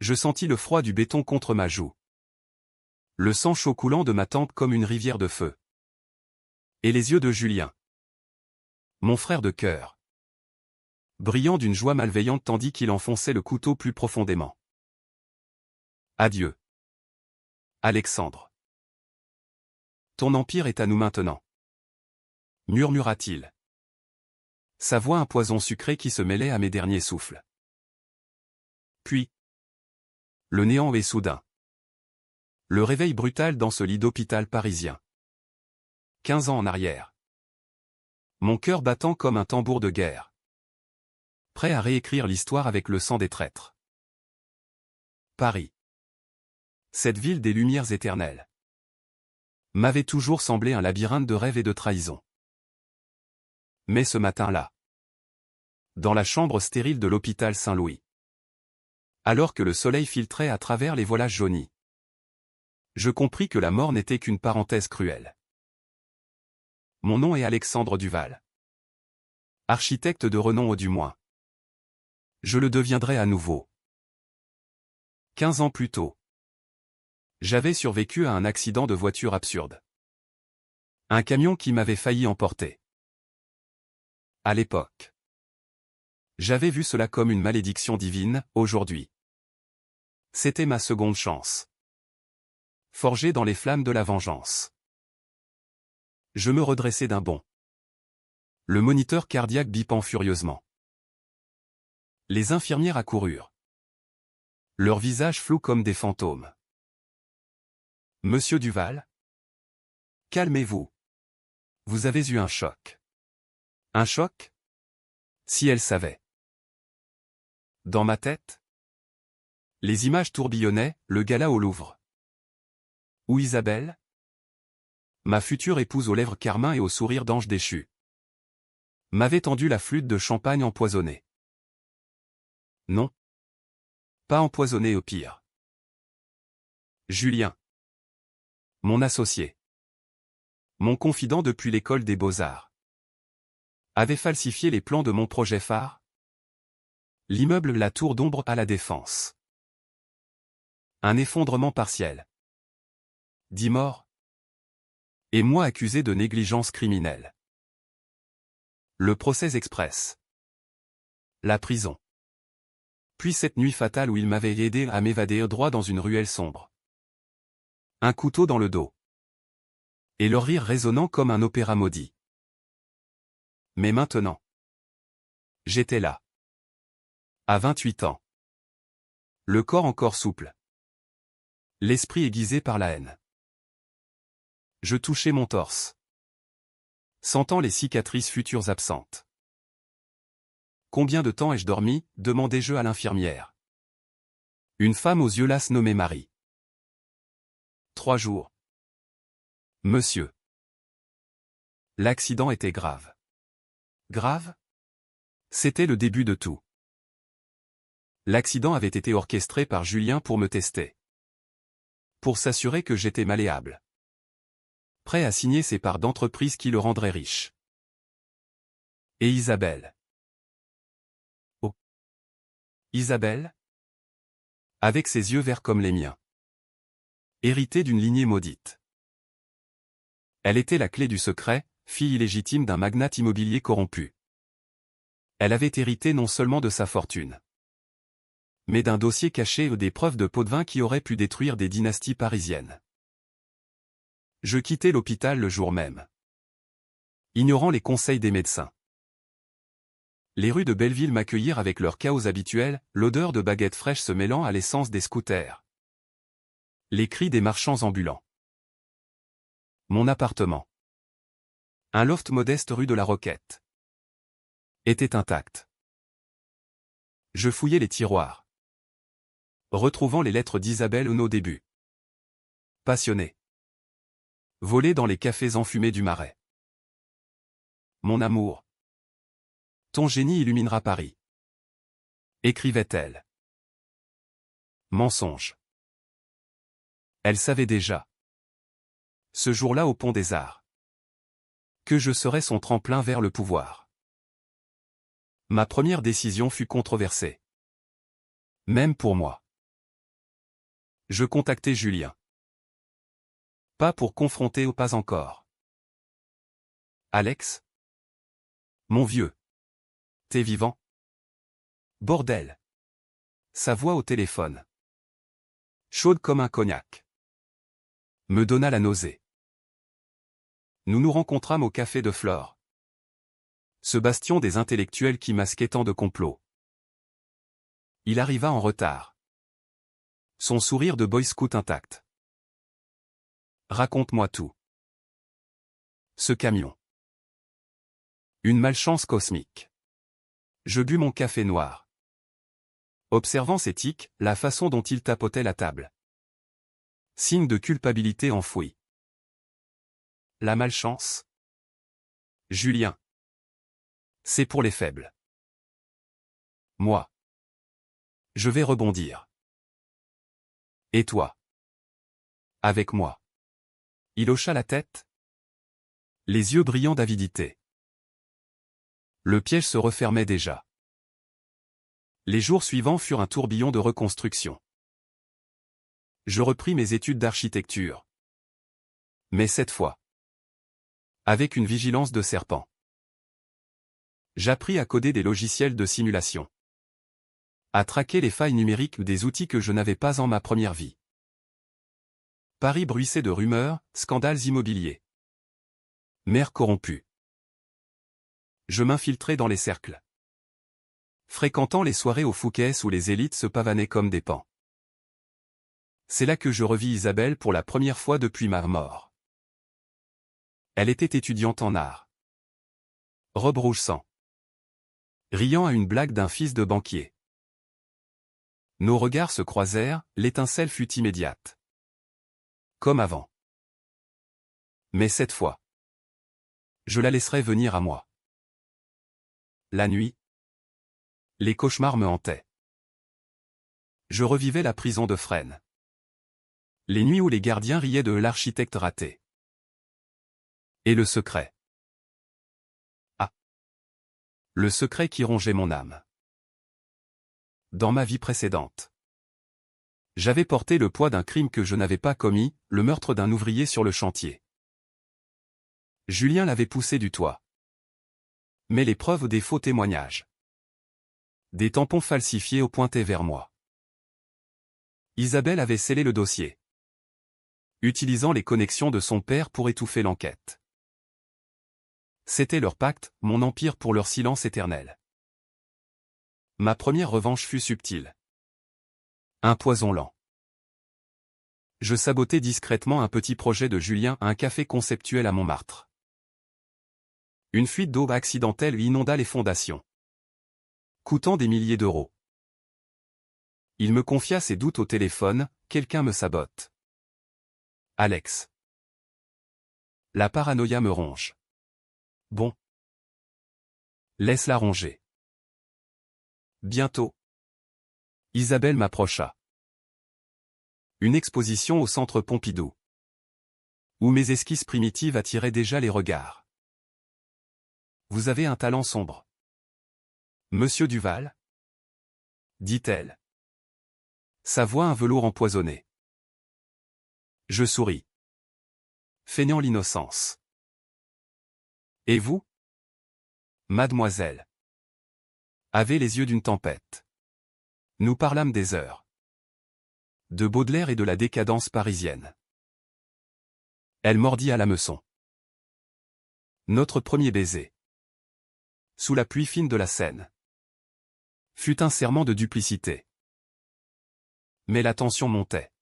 Je sentis le froid du béton contre ma joue. Le sang chaud coulant de ma tempe comme une rivière de feu. Et les yeux de Julien. Mon frère de cœur. Brillant d'une joie malveillante tandis qu'il enfonçait le couteau plus profondément. Adieu. Alexandre. Ton empire est à nous maintenant. Murmura-t-il. Sa voix un poison sucré qui se mêlait à mes derniers souffles. Puis. Le néant est soudain. Le réveil brutal dans ce lit d'hôpital parisien. 15 ans en arrière. Mon cœur battant comme un tambour de guerre. Prêt à réécrire l'histoire avec le sang des traîtres. Paris. Cette ville des lumières éternelles. M'avait toujours semblé un labyrinthe de rêves et de trahisons. Mais ce matin-là. Dans la chambre stérile de l'hôpital Saint-Louis. Alors que le soleil filtrait à travers les voilages jaunis. Je compris que la mort n'était qu'une parenthèse cruelle. Mon nom est Alexandre Duval. Architecte de renom au du moins. Je le deviendrai à nouveau. 15 ans plus tôt. J'avais survécu à un accident de voiture absurde. Un camion qui m'avait failli emporter. À l'époque. J'avais vu cela comme une malédiction divine, aujourd'hui. C'était ma seconde chance. Forgée dans les flammes de la vengeance. Je me redressai d'un bond. Le moniteur cardiaque bipant furieusement. Les infirmières accoururent. Leurs visages flous comme des fantômes. Monsieur Duval? Calmez-vous. Vous avez eu un choc. Un choc? Si elle savait. Dans ma tête? Les images tourbillonnaient, le gala au Louvre. Où Isabelle? Ma future épouse aux lèvres carmin et au sourire d'ange déchu. M'avait tendu la flûte de champagne empoisonnée. Non. Pas empoisonnée au pire. Julien. Mon associé. Mon confident depuis l'école des beaux-arts. Avait falsifié les plans de mon projet phare. L'immeuble La Tour d'Ombre à la Défense. Un effondrement partiel. 10 morts. Et moi accusé de négligence criminelle. Le procès express. La prison. Puis cette nuit fatale où il m'avait aidé à m'évader droit dans une ruelle sombre. Un couteau dans le dos. Et leur rire résonnant comme un opéra maudit. Mais maintenant. J'étais là. À 28 ans. Le corps encore souple. L'esprit aiguisé par la haine. Je touchais mon torse. Sentant les cicatrices futures absentes. Combien de temps ai-je dormi, demandai-je à l'infirmière. Une femme aux yeux lasses nommée Marie. 3 jours. Monsieur. L'accident était grave. Grave? C'était le début de tout. L'accident avait été orchestré par Julien pour me tester. Pour s'assurer que j'étais malléable. Prêt à signer ses parts d'entreprise qui le rendraient riche. Et Isabelle. Oh. Isabelle? Avec ses yeux verts comme les miens. Héritée d'une lignée maudite. Elle était la clé du secret, fille illégitime d'un magnate immobilier corrompu. Elle avait hérité non seulement de sa fortune, mais d'un dossier caché ou des preuves de pot-de-vin qui auraient pu détruire des dynasties parisiennes. Je quittai l'hôpital le jour même. Ignorant les conseils des médecins. Les rues de Belleville m'accueillirent avec leur chaos habituel, l'odeur de baguettes fraîches se mêlant à l'essence des scooters. Les cris des marchands ambulants. Mon appartement. Un loft modeste rue de la Roquette. Était intact. Je fouillai les tiroirs. Retrouvant les lettres d'Isabelle au début. Passionné. Volé dans les cafés enfumés du Marais. Mon amour. Ton génie illuminera Paris. Écrivait-elle. Mensonge. Elle savait déjà. Ce jour-là au Pont des Arts. Que je serais son tremplin vers le pouvoir. Ma première décision fut controversée. Même pour moi. Je contactai Julien. Pas pour confronter ou pas encore. Alex? Mon vieux. T'es vivant? Bordel. Sa voix au téléphone, chaude comme un cognac, me donna la nausée. Nous nous rencontrâmes au café de Flore. Ce bastion des intellectuels qui masquait tant de complots. Il arriva en retard. Son sourire de boy scout intact. Raconte-moi tout. Ce camion. Une malchance cosmique. Je bus mon café noir. Observant ses tics, la façon dont il tapotait la table. Signe de culpabilité enfoui. La malchance. Julien. C'est pour les faibles. Moi. Je vais rebondir. Et toi? Avec moi. Il hocha la tête. Les yeux brillants d'avidité. Le piège se refermait déjà. Les jours suivants furent un tourbillon de reconstruction. Je repris mes études d'architecture. Mais cette fois, avec une vigilance de serpent. J'appris à coder des logiciels de simulation. À traquer les failles numériques des outils que je n'avais pas en ma première vie. Paris bruissait de rumeurs, scandales immobiliers. Maire corrompu. Je m'infiltrais dans les cercles. Fréquentant les soirées au Fouquet's où les élites se pavanaient comme des paons. C'est là que je revis Isabelle pour la première fois depuis ma mort. Elle était étudiante en art. Robe rouge sang. Riant à une blague d'un fils de banquier. Nos regards se croisèrent, l'étincelle fut immédiate. Comme avant. Mais cette fois, je la laisserai venir à moi. La nuit, les cauchemars me hantaient. Je revivais la prison de Fresnes. Les nuits où les gardiens riaient de l'architecte raté. Et le secret. Ah. Le secret qui rongeait mon âme. Dans ma vie précédente, j'avais porté le poids d'un crime que je n'avais pas commis, le meurtre d'un ouvrier sur le chantier. Julien l'avait poussé du toit. Mais les preuves des faux témoignages. Des tampons falsifiés au pointaient vers moi. Isabelle avait scellé le dossier. Utilisant les connexions de son père pour étouffer l'enquête. C'était leur pacte, mon empire pour leur silence éternel. Ma première revanche fut subtile. Un poison lent. Je sabotai discrètement un petit projet de Julien à un café conceptuel à Montmartre. Une fuite d'eau accidentelle inonda les fondations. Coûtant des milliers d'euros. Il me confia ses doutes au téléphone, quelqu'un me sabote. Alex. La paranoïa me ronge. Bon. Laisse-la ronger. Bientôt. Isabelle m'approcha. Une exposition au centre Pompidou. Où mes esquisses primitives attiraient déjà les regards. Vous avez un talent sombre. Monsieur Duval? Dit-elle. Sa voix un velours empoisonné. Je souris. Feignant l'innocence. Et vous? Mademoiselle. Avez les yeux d'une tempête. Nous parlâmes des heures. De Baudelaire et de la décadence parisienne. Elle mordit à l'hameçon. Notre premier baiser. Sous la pluie fine de la Seine. Fut un serment de duplicité. Mais la tension montait.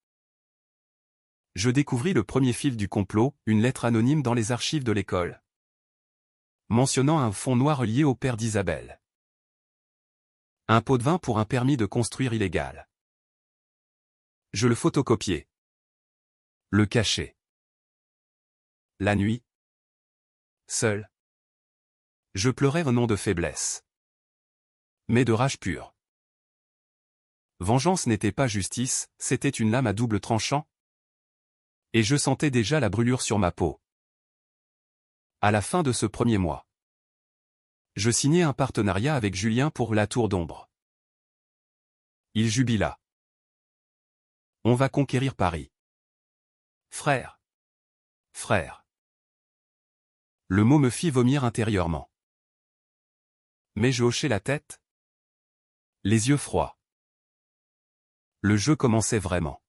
Je découvris le premier fil du complot, une lettre anonyme dans les archives de l'école. Mentionnant un fond noir lié au père d'Isabelle. Un pot de vin pour un permis de construire illégal. Je le photocopiai. Le cachai. La nuit. Seul. Je pleurais un nom de faiblesse. Mais de rage pure. Vengeance n'était pas justice, c'était une lame à double tranchant. Et je sentais déjà la brûlure sur ma peau. À la fin de ce premier mois, je signai un partenariat avec Julien pour la Tour d'Ombre. Il jubila. On va conquérir Paris. Frère. Frère. Le mot me fit vomir intérieurement. Mais je hochai la tête, les yeux froids. Le jeu commençait vraiment.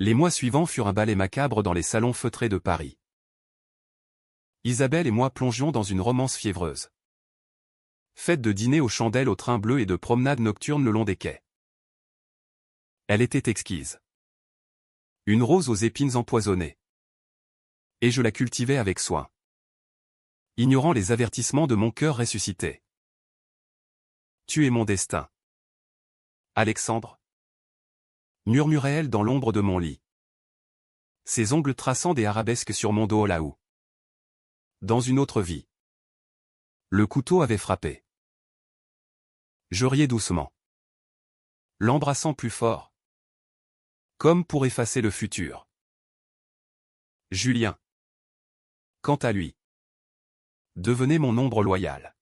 Les mois suivants furent un ballet macabre dans les salons feutrés de Paris. Isabelle et moi plongions dans une romance fiévreuse. Faite de dîners aux chandelles au train bleu et de promenades nocturnes le long des quais. Elle était exquise. Une rose aux épines empoisonnées. Et je la cultivais avec soin. Ignorant les avertissements de mon cœur ressuscité. Tu es mon destin. Alexandre. Murmurait-elle dans l'ombre de mon lit. Ses ongles traçant des arabesques sur mon dos là-haut. Dans une autre vie. Le couteau avait frappé. Je riais doucement. L'embrassant plus fort. Comme pour effacer le futur. Julien. Quant à lui. Devenait mon ombre loyale.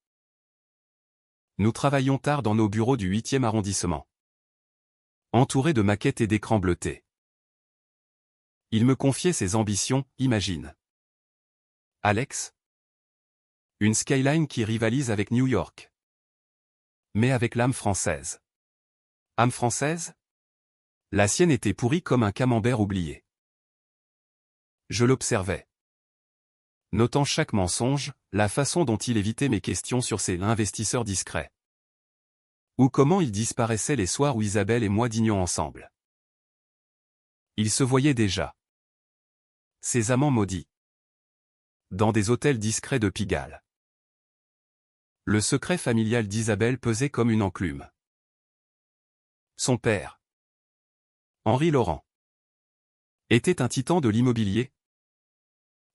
Nous travaillions tard dans nos bureaux du 8e arrondissement. Entourés de maquettes et d'écrans bleutés. Il me confiait ses ambitions, imagine. Alex. Une skyline qui rivalise avec New York. Mais avec l'âme française. Âme française? La sienne était pourrie comme un camembert oublié. Je l'observais. Notant chaque mensonge, la façon dont il évitait mes questions sur ses investisseurs discrets. Ou comment il disparaissait les soirs où Isabelle et moi dînions ensemble. Il se voyait déjà. Ses amants maudits. Dans des hôtels discrets de Pigalle. Le secret familial d'Isabelle pesait comme une enclume. Son père, Henri Laurent, était un titan de l'immobilier.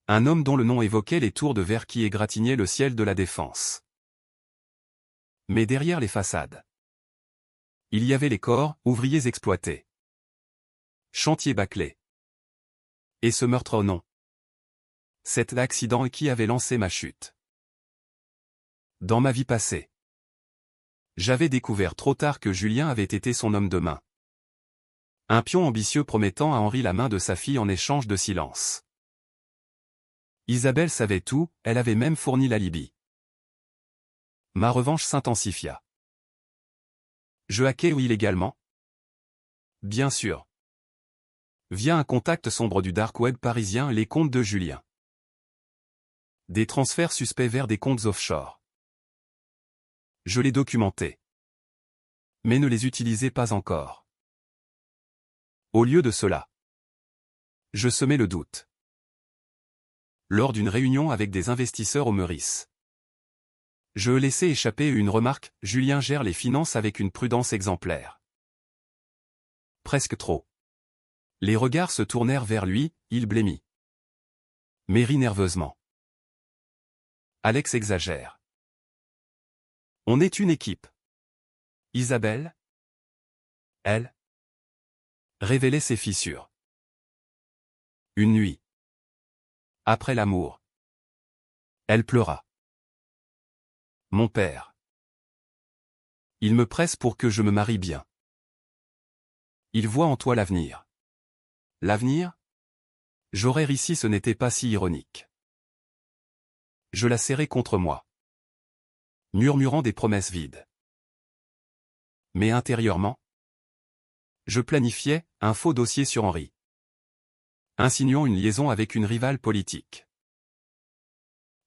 Un homme dont le nom évoquait les tours de verre qui égratignaient le ciel de la Défense. Mais derrière les façades, il y avait les corps, ouvriers exploités. Chantiers bâclés. Et ce meurtre au nom. Cet accident qui avait lancé ma chute. Dans ma vie passée, j'avais découvert trop tard que Julien avait été son homme de main. Un pion ambitieux promettant à Henri la main de sa fille en échange de silence. Isabelle savait tout, elle avait même fourni l'alibi. Ma revanche s'intensifia. Je hackais illégalement? Bien sûr. Via un contact sombre du dark web parisien, les comptes de Julien. Des transferts suspects vers des comptes offshore. Je les documentais. Mais ne les utilisais pas encore. Au lieu de cela, je semais le doute. Lors d'une réunion avec des investisseurs au Meurice. Je laissais échapper une remarque, Julien gère les finances avec une prudence exemplaire. Presque trop. Les regards se tournèrent vers lui, il blêmit. Mais rit nerveusement. Alex exagère. On est une équipe. Isabelle? Elle? Révélait ses fissures. Une nuit. Après l'amour. Elle pleura. Mon père. Il me presse pour que je me marie bien. Il voit en toi l'avenir. L'avenir? J'aurais ri si ce n'était pas si ironique. Je la serrai contre moi. Murmurant des promesses vides. Mais intérieurement, je planifiais un faux dossier sur Henri. Insinuant une liaison avec une rivale politique.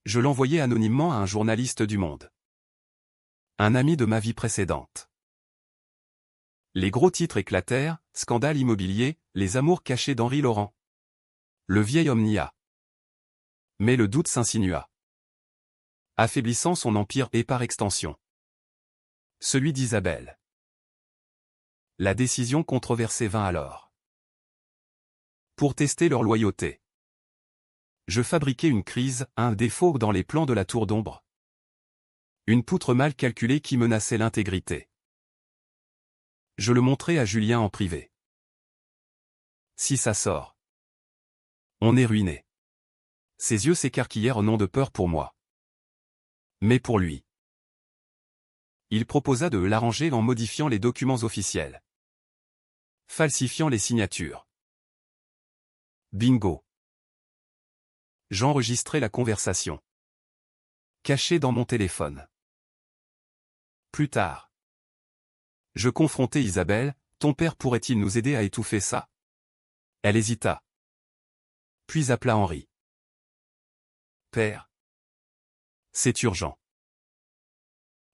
Je l'envoyais anonymement à un journaliste du Monde. Un ami de ma vie précédente. Les gros titres éclatèrent, scandale immobilier, les amours cachés d'Henri Laurent. Le vieil homme nia. Mais le doute s'insinua. Affaiblissant son empire et par extension. Celui d'Isabelle. La décision controversée vint alors. Pour tester leur loyauté. Je fabriquai une crise, un défaut dans les plans de la tour d'ombre. Une poutre mal calculée qui menaçait l'intégrité. Je le montrai à Julien en privé. Si ça sort. On est ruiné. Ses yeux s'écarquillèrent non de peur pour moi. Mais pour lui. Il proposa de l'arranger en modifiant les documents officiels. falsifiant les signatures. Bingo. J'enregistrais la conversation. Cachée dans mon téléphone. Plus tard. Je confrontai Isabelle, ton père pourrait-il nous aider à étouffer ça? Elle hésita. Puis appela Henri. Père. C'est urgent.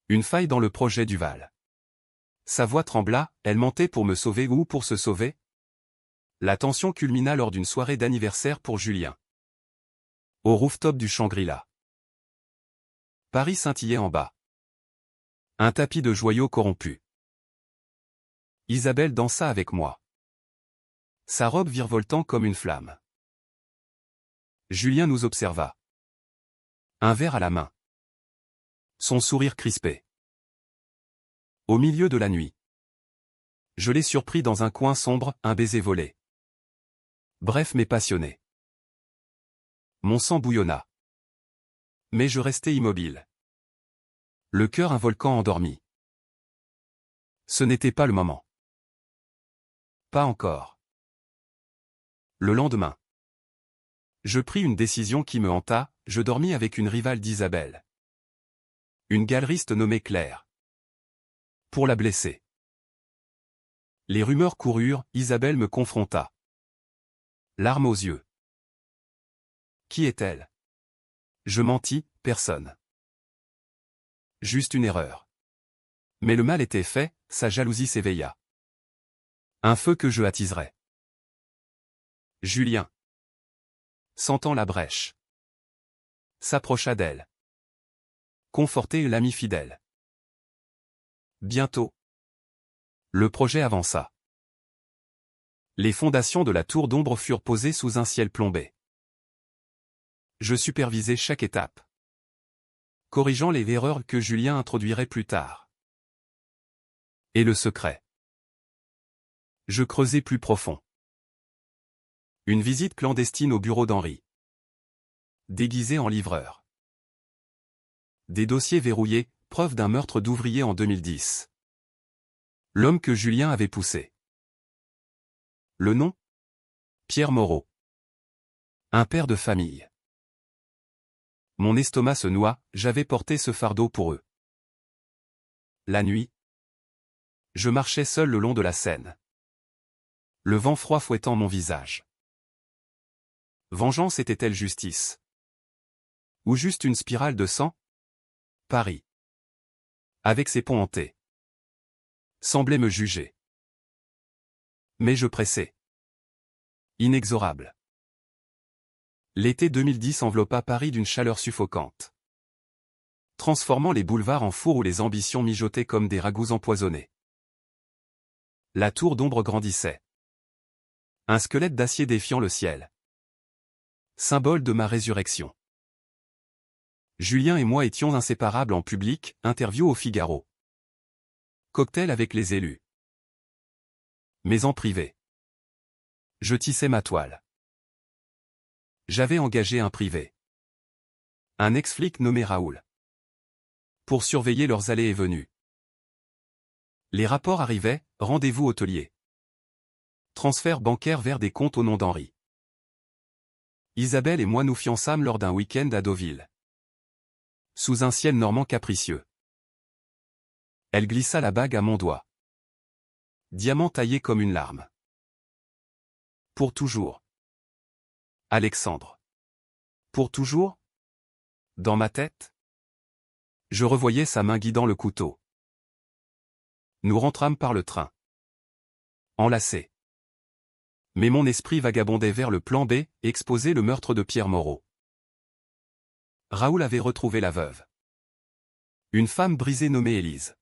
Une faille dans le projet Duval. Sa voix trembla, elle mentait pour me sauver ou pour se sauver? La tension culmina lors d'une soirée d'anniversaire pour Julien. Au rooftop du Shangri-La. Paris scintillait en bas. Un tapis de joyaux corrompus. Isabelle dansa avec moi. Sa robe virevoltant comme une flamme. Julien nous observa. Un verre à la main. Son sourire crispé. Au milieu de la nuit. Je l'ai surpris dans un coin sombre, un baiser volé. Bref mais passionné. Mon sang bouillonna. Mais je restais immobile. Le cœur un volcan endormi. Ce n'était pas le moment. Pas encore. Le lendemain. Je pris une décision qui me hanta, je dormis avec une rivale d'Isabelle. Une galeriste nommée Claire. Pour la blesser. Les rumeurs coururent, Isabelle me confronta. Larmes aux yeux. Qui est-elle? Je mentis, personne. Juste une erreur. Mais le mal était fait, sa jalousie s'éveilla. Un feu que je attiserais. Julien. Sentant la brèche. S'approcha d'elle. Conforter l'ami fidèle. Bientôt. Le projet avança. Les fondations de la tour d'ombre furent posées sous un ciel plombé. Je supervisais chaque étape. Corrigeant les erreurs que Julien introduirait plus tard. Et le secret. Je creusais plus profond. Une visite clandestine au bureau d'Henri. Déguisé en livreur. Des dossiers verrouillés, preuve d'un meurtre d'ouvrier en 2010. L'homme que Julien avait poussé. Le nom? Pierre Moreau. Un père de famille. Mon estomac se noua, j'avais porté ce fardeau pour eux. La nuit. Je marchais seul le long de la Seine. Le vent froid fouettant mon visage. Vengeance était-elle justice? Ou juste une spirale de sang? Paris. Avec ses ponts hantés. Semblait me juger. Mais je pressais. Inexorable. L'été 2010 enveloppa Paris d'une chaleur suffocante. Transformant les boulevards en fours où les ambitions mijotaient comme des ragoûts empoisonnés. La tour d'ombre grandissait. Un squelette d'acier défiant le ciel. Symbole de ma résurrection. Julien et moi étions inséparables en public, interview au Figaro. Cocktail avec les élus. Mais en privé. Je tissais ma toile. J'avais engagé un privé. Un ex-flic nommé Raoul. Pour surveiller leurs allées et venues. Les rapports arrivaient, rendez-vous hôtelier. Transfert bancaire vers des comptes au nom d'Henri. Isabelle et moi nous fiançâmes lors d'un week-end à Deauville. Sous un ciel normand capricieux. Elle glissa la bague à mon doigt. Diamant taillé comme une larme. Pour toujours. Alexandre. Pour toujours? Dans ma tête? Je revoyais sa main guidant le couteau. Nous rentrâmes par le train. Enlacés. Mais mon esprit vagabondait vers le plan B, exposer le meurtre de Pierre Moreau. Raoul avait retrouvé la veuve. Une femme brisée nommée Élise.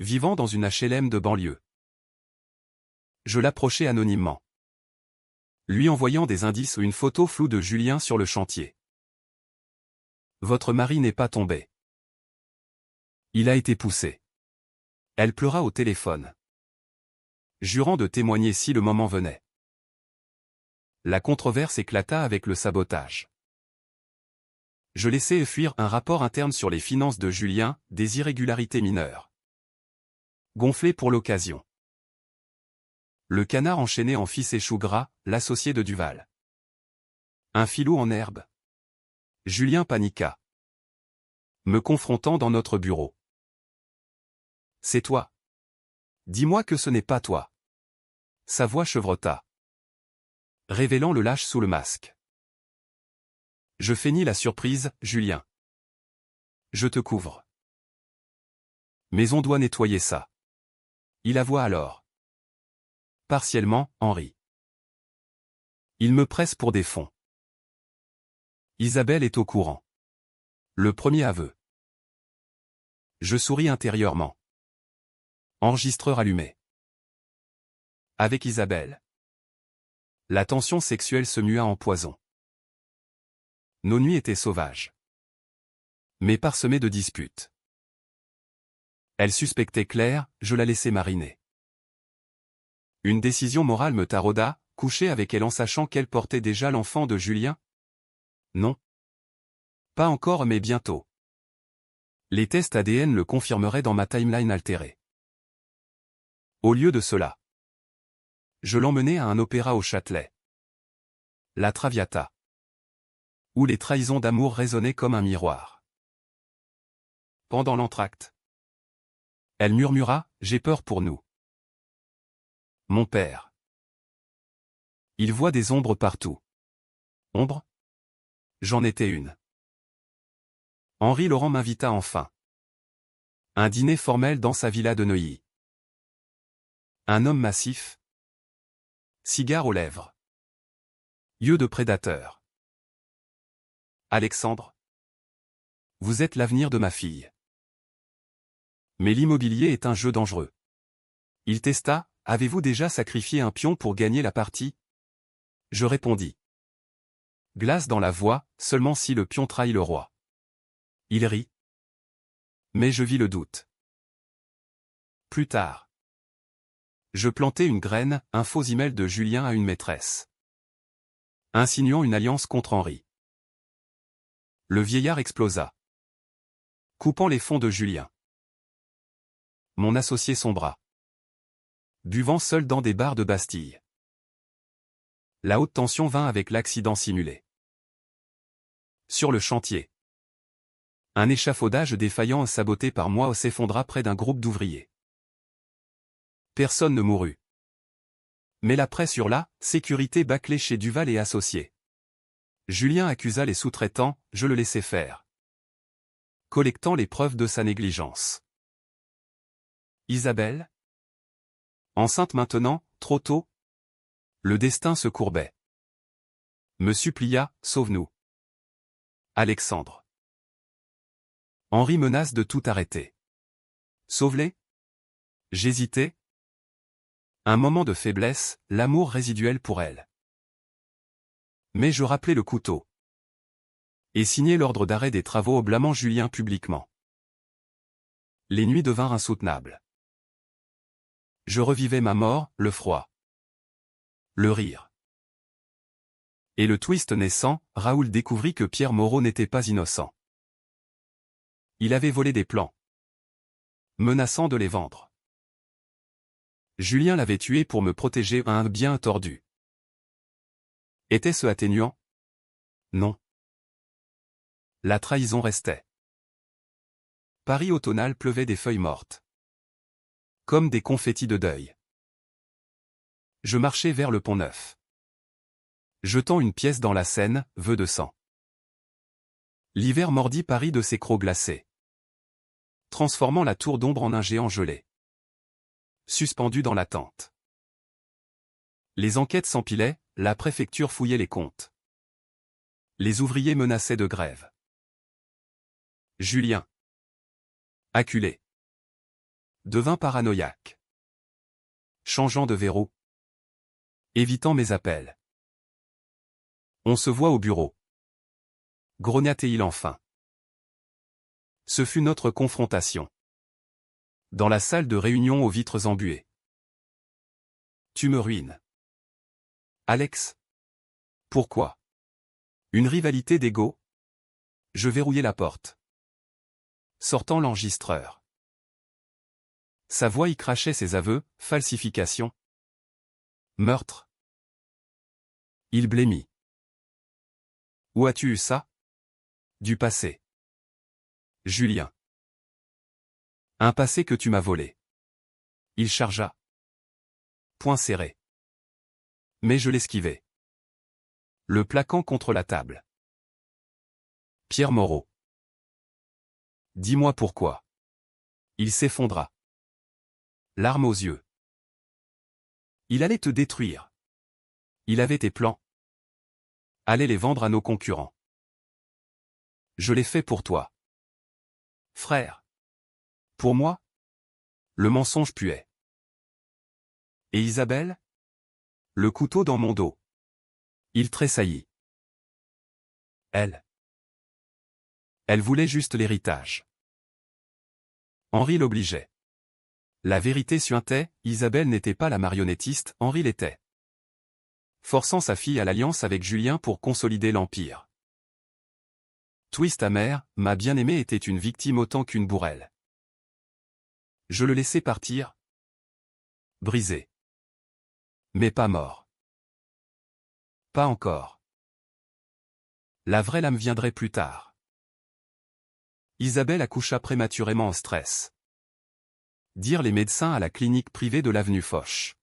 Vivant dans une HLM de banlieue. Je l'approchai anonymement. Lui envoyant des indices ou une photo floue de Julien sur le chantier. Votre mari n'est pas tombé. Il a été poussé. Elle pleura au téléphone. Jurant de témoigner si le moment venait. La controverse éclata avec le sabotage. Je laissai fuir un rapport interne sur les finances de Julien, des irrégularités mineures. Gonflé pour l'occasion. Le canard enchaîné en fils échou gras, l'associé de Duval. Un filou en herbe. Julien paniqua, me confrontant dans notre bureau. C'est toi. Dis-moi que ce n'est pas toi. Sa voix chevrota, révélant le lâche sous le masque. Je feignis la surprise, Julien. Je te couvre. Mais on doit nettoyer ça. Il avoua alors. Partiellement, Henri. Il me presse pour des fonds. Isabelle est au courant. Le premier aveu. Je souris intérieurement. Enregistreur allumé. Avec Isabelle. La tension sexuelle se mua en poison. Nos nuits étaient sauvages, mais parsemées de disputes. Elle suspectait Claire, je la laissais mariner. Une décision morale me tarauda, coucher avec elle en sachant qu'elle portait déjà l'enfant de Julien? Non. Pas encore mais bientôt. Les tests ADN le confirmeraient dans ma timeline altérée. Au lieu de cela, je l'emmenai à un opéra au Châtelet. La Traviata. Où les trahisons d'amour résonnaient comme un miroir. Pendant l'entracte, elle murmura, j'ai peur pour nous. Mon père. Il voit des ombres partout. Ombres? J'en étais une. Henri Laurent m'invita enfin. Un dîner formel dans sa villa de Neuilly. Un homme massif. Cigare aux lèvres. Yeux de prédateur. Alexandre. Vous êtes l'avenir de ma fille. Mais l'immobilier est un jeu dangereux. Il testa, avez-vous déjà sacrifié un pion pour gagner la partie? Je répondis. Glace dans la voix, seulement si le pion trahit le roi. Il rit. Mais je vis le doute. Plus tard. Je plantai une graine, un faux email de Julien à une maîtresse. Insinuant une alliance contre Henri. Le vieillard explosa. Coupant les fonds de Julien. Mon associé sombra. Buvant seul dans des bars de Bastille. La haute tension vint avec l'accident simulé. Sur le chantier. Un échafaudage défaillant et saboté par moi s'effondra près d'un groupe d'ouvriers. Personne ne mourut. Mais la presse hurla, sécurité bâclée chez Duval et associés. Julien accusa les sous-traitants, je le laissai faire. Collectant les preuves de sa négligence. Isabelle? Enceinte maintenant, trop tôt? Le destin se courbait. Me supplia, sauve-nous. Alexandre. Henri menace de tout arrêter. Sauve-les? J'hésitais. Un moment de faiblesse, l'amour résiduel pour elle. Mais je rappelai le couteau. Et signai l'ordre d'arrêt des travaux, blâmant Julien publiquement. Les nuits devinrent insoutenables. Je revivais ma mort, le froid. Le rire. Et le twist naissant, Raoul découvrit que Pierre Moreau n'était pas innocent. Il avait volé des plans, menaçant de les vendre. Julien l'avait tué pour me protéger à un bien tordu. Était-ce atténuant? Non. La trahison restait. Paris automnal pleuvait des feuilles mortes. Comme des confettis de deuil. Je marchais vers le Pont-Neuf. Jetant une pièce dans la Seine, vœu de sang. L'hiver mordit Paris de ses crocs glacés. Transformant la tour d'ombre en un géant gelé. Suspendu dans l'attente. Les enquêtes s'empilaient, la préfecture fouillait les comptes. Les ouvriers menaçaient de grève. Julien. Acculé. Devint paranoïaque. Changeant de verrou. Évitant mes appels. On se voit au bureau. Grognatait-il enfin. Ce fut notre confrontation. Dans la salle de réunion aux vitres embuées. Tu me ruines. Alex. Pourquoi? Une rivalité d'ego? Je verrouillai la porte. Sortant l'enregistreur. Sa voix y crachait ses aveux, falsification. Meurtre. Il blêmit. Où as-tu eu ça? Du passé. Julien. Un passé que tu m'as volé. Il chargea. Poing serré. Mais je l'esquivai. Le plaquant contre la table. Pierre Moreau. Dis-moi pourquoi. Il s'effondra. Larmes aux yeux. Il allait te détruire. Il avait tes plans. Allait les vendre à nos concurrents. Je l'ai fait pour toi. Frère. Pour moi? Le mensonge puait. Et Isabelle? Le couteau dans mon dos. Il tressaillit. Elle. Elle voulait juste l'héritage. Henri l'obligeait. La vérité suintait, Isabelle n'était pas la marionnettiste, Henri l'était. Forçant sa fille à l'alliance avec Julien pour consolider l'empire. Twist amer, ma bien-aimée était une victime autant qu'une bourrelle. Je le laissai partir. Brisé. Mais pas mort. Pas encore. La vraie lame viendrait plus tard. Isabelle accoucha prématurément en stress. Dirent les médecins à la clinique privée de l'avenue Foch.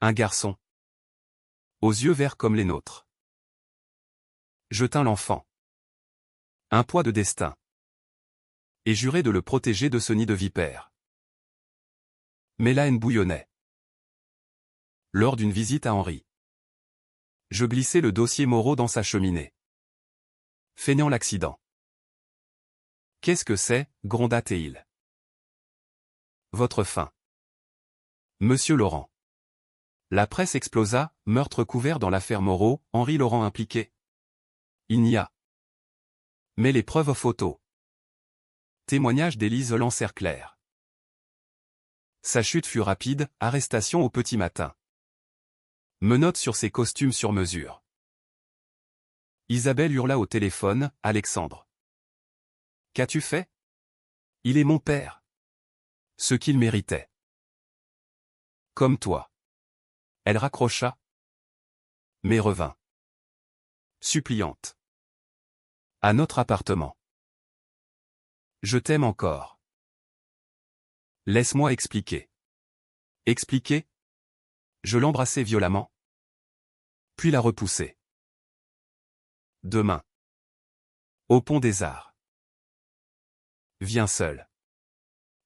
Un garçon. Aux yeux verts comme les nôtres. Je tins l'enfant. Un poids de destin. Et jurai de le protéger de ce nid de vipères. Mais la haine bouillonnait. Lors d'une visite à Henri. Je glissai le dossier Moreau dans sa cheminée. Feignant l'accident. Qu'est-ce que c'est, gronda-t-il. Votre fin. Monsieur Laurent. La presse explosa, meurtre couvert dans l'affaire Moreau, Henri Laurent impliqué. Il n'y a. Mais les preuves photos. Témoignage d'Élise l'encerclèrent. Sa chute fut rapide, arrestation au petit matin. Menottes sur ses costumes sur mesure. Isabelle hurla au téléphone, Alexandre. Qu'as-tu fait? Il est mon père. Ce qu'il méritait. Comme toi. Elle raccrocha. Mais revint. Suppliante. À notre appartement. Je t'aime encore. Laisse-moi expliquer. Expliquer? Je l'embrassai violemment. Puis la repoussai. Demain. Au pont des Arts. Viens seul.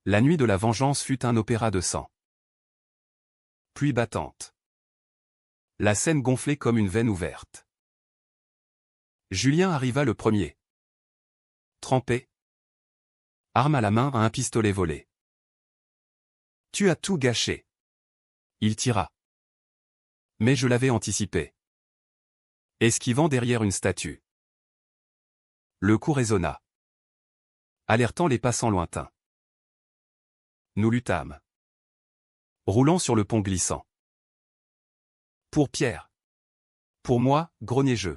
La nuit de la vengeance fut un opéra de sang. Pluie battante. La Seine gonflait comme une veine ouverte. Julien arriva le premier. Trempé. Arme à la main à un pistolet volé. Tu as tout gâché. Il tira. Mais je l'avais anticipé. Esquivant derrière une statue. Le coup résonna. Alertant les passants lointains. Nous luttâmes. Roulant sur le pont glissant. Pour Pierre. Pour moi, grognai-je.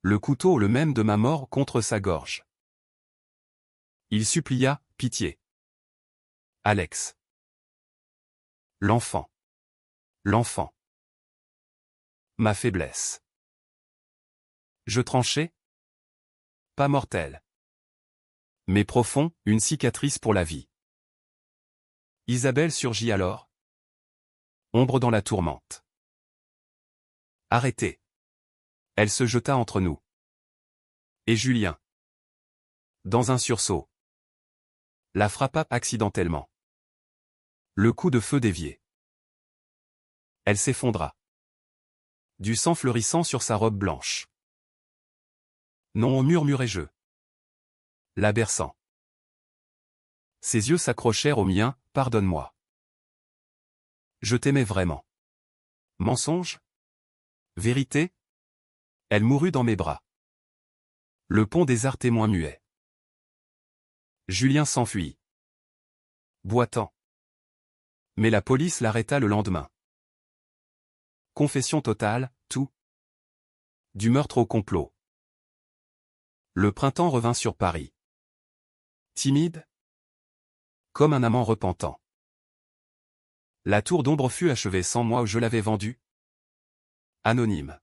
Le couteau le même de ma mort contre sa gorge. Il supplia, pitié. Alex. L'enfant. L'enfant. Ma faiblesse. Je tranchai. Pas mortel. Mais profond, une cicatrice pour la vie. Isabelle surgit alors. Ombre dans la tourmente. Arrêtez. Elle se jeta entre nous. Et Julien. Dans un sursaut. La frappa accidentellement. Le coup de feu dévié. Elle s'effondra. Du sang fleurissant sur sa robe blanche. Non, murmurai-je. La berçant. Ses yeux s'accrochèrent aux miens, pardonne-moi. Je t'aimais vraiment. Mensonge? Vérité? Elle mourut dans mes bras. Le pont des Arts témoin muet. Julien s'enfuit. Boitant. Mais la police l'arrêta le lendemain. Confession totale, tout. Du meurtre au complot. Le printemps revint sur Paris. Timide? Comme un amant repentant. La tour d'ombre fut achevée sans moi où je l'avais vendue. Anonyme.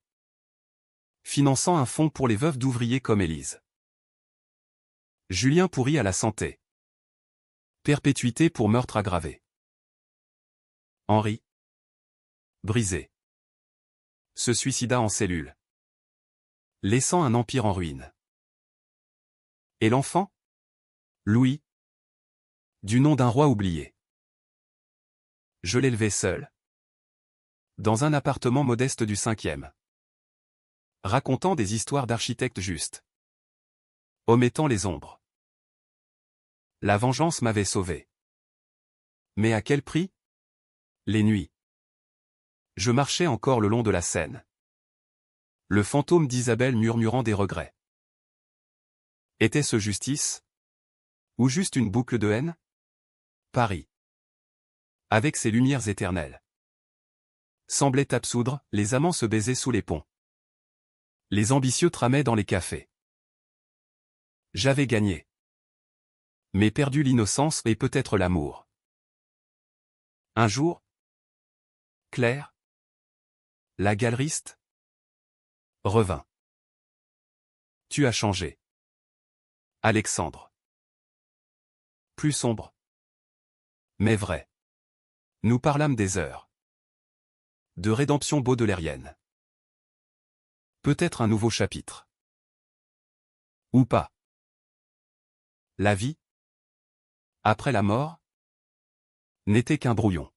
Finançant un fonds pour les veuves d'ouvriers comme Élise. Julien pourri à la santé. Perpétuité pour meurtre aggravé. Henri. Brisé. Se suicida en cellule. Laissant un empire en ruine. Et l'enfant? Louis. Du nom d'un roi oublié. Je l'élevais seul. Dans un appartement modeste du 5e. Racontant des histoires d'architectes justes. Omettant les ombres. La vengeance m'avait sauvé. Mais à quel prix? Les nuits. Je marchais encore le long de la Seine. Le fantôme d'Isabelle murmurant des regrets. Était-ce justice? Ou juste une boucle de haine? Paris. Avec ses lumières éternelles. Semblait absoudre, les amants se baisaient sous les ponts. Les ambitieux tramaient dans les cafés. J'avais gagné. Mais perdu l'innocence et peut-être l'amour. Un jour, Claire, la galeriste, revint. Tu as changé. Alexandre. Plus sombre. Mais vrai. Nous parlâmes des heures. De rédemption baudelairienne. Peut-être un nouveau chapitre. Ou pas. La vie, après la mort, n'était qu'un brouillon.